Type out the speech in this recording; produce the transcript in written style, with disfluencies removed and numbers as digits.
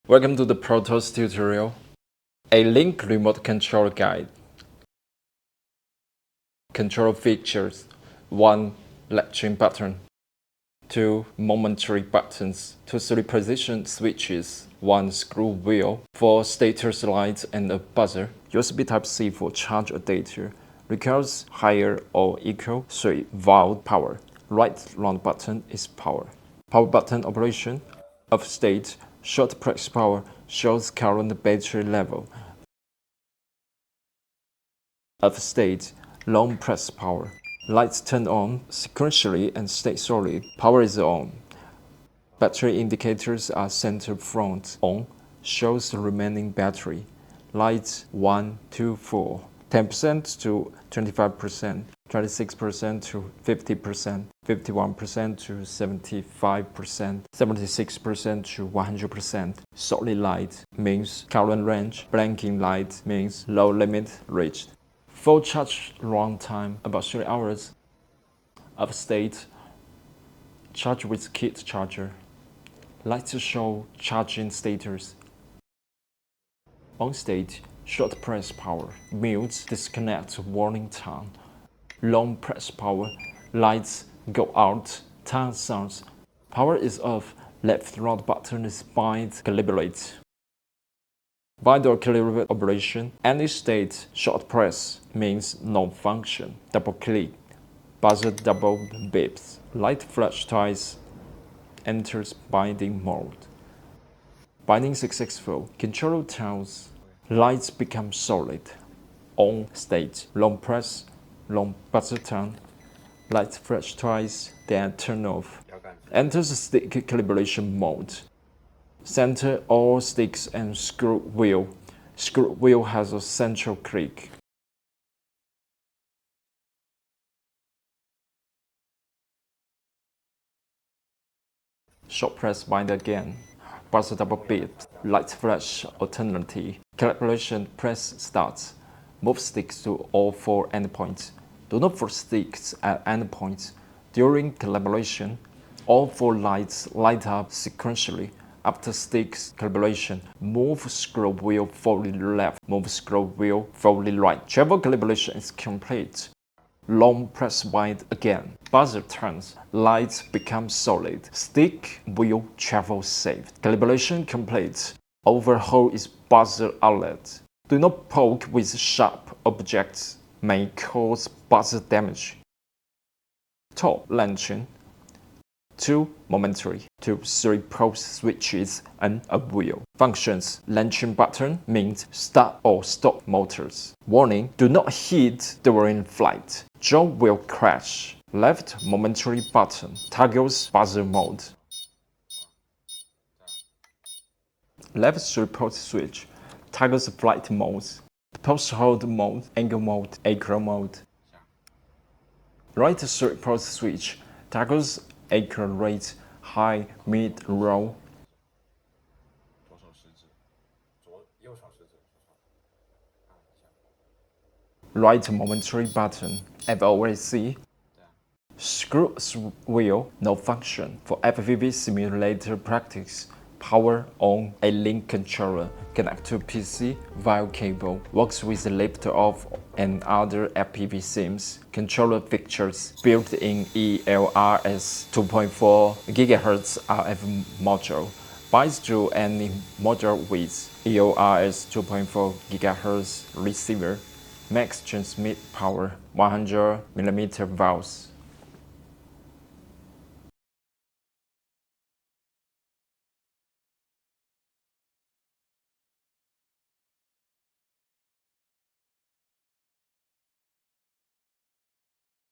Welcome to the Protos tutorial. Alink remote control guide. Control features: 1. Latching button, 2. Momentary buttons, 2 3 position switches, 1 screw wheel, 4 status lights and a buzzer. USB Type-C for charge adapter. Requires higher or equal 3 volt power. Right round button is power. Power button operation. Off state, short press power shows current battery level. Off state, long press power. Lights turn on sequentially and stay solid. Power is on. Battery indicators are center front on, shows the remaining battery. Lights 1, 2, 4. 10% to 25%, 26% to 50%, 51% to 75%, 76% to 100%. Solid light means current range. Blinking light means low limit reached. Full charge runtime about 3 hours. Off state, charge with kit charger. Lights show charging status. On state, short press power, mute disconnect warning tone. Long press power, lights go out, tone sounds. Power is off, left round button is bind calibrate. Bind or calibrate operation, any state, short press means no function. Double click, buzzer double beeps. Light flash twice, enters binding mode. Binding successful, controller tells. Lights become solid. On state, long press, long buzzer tone. Lights flash twice, then turn off. Enters stick calibration mode. Center all sticks and screw wheel. Screw wheel has a central click. Short press bind again. Buzzer double beep. Light flash alternately. Calibration press starts. Move sticks to all 4 endpoints. Do not force sticks at endpoints. During calibration, all 4 lights light up sequentially. After sticks calibration, move scroll wheel forward left, move scroll wheel forward right. Travel calibration is complete. Long press bind again. Buzzer turns. Lights become solid. Stick wheel travel safe. Calibration complete. Overhaul is buzzer outlet. Do not poke with sharp objects. May cause buzzer damage. Top launching. 2 momentary, 2 3 pulse switches and a wheel. Functions: launching button means start or stop motors. Warning: do not hit during flight. Drone will crash. Left momentary button toggles buzzer mode. Left 3 pulse switch toggles flight modes. Pulse hold mode, angle mode, acro mode. Right 3 pulse switch toggles acre rate, high, mid, low. Right momentary button, FOAC. Screw wheel, no function. For FPV simulator practice, power on a Alink controller. Connect to PC via cable. Works with lift off and other FPV sims. Controller features built-in ELRS 2.4 GHz RF module. Binds to any module with ELRS 2.4 GHz receiver. Max transmit power 100mm volts.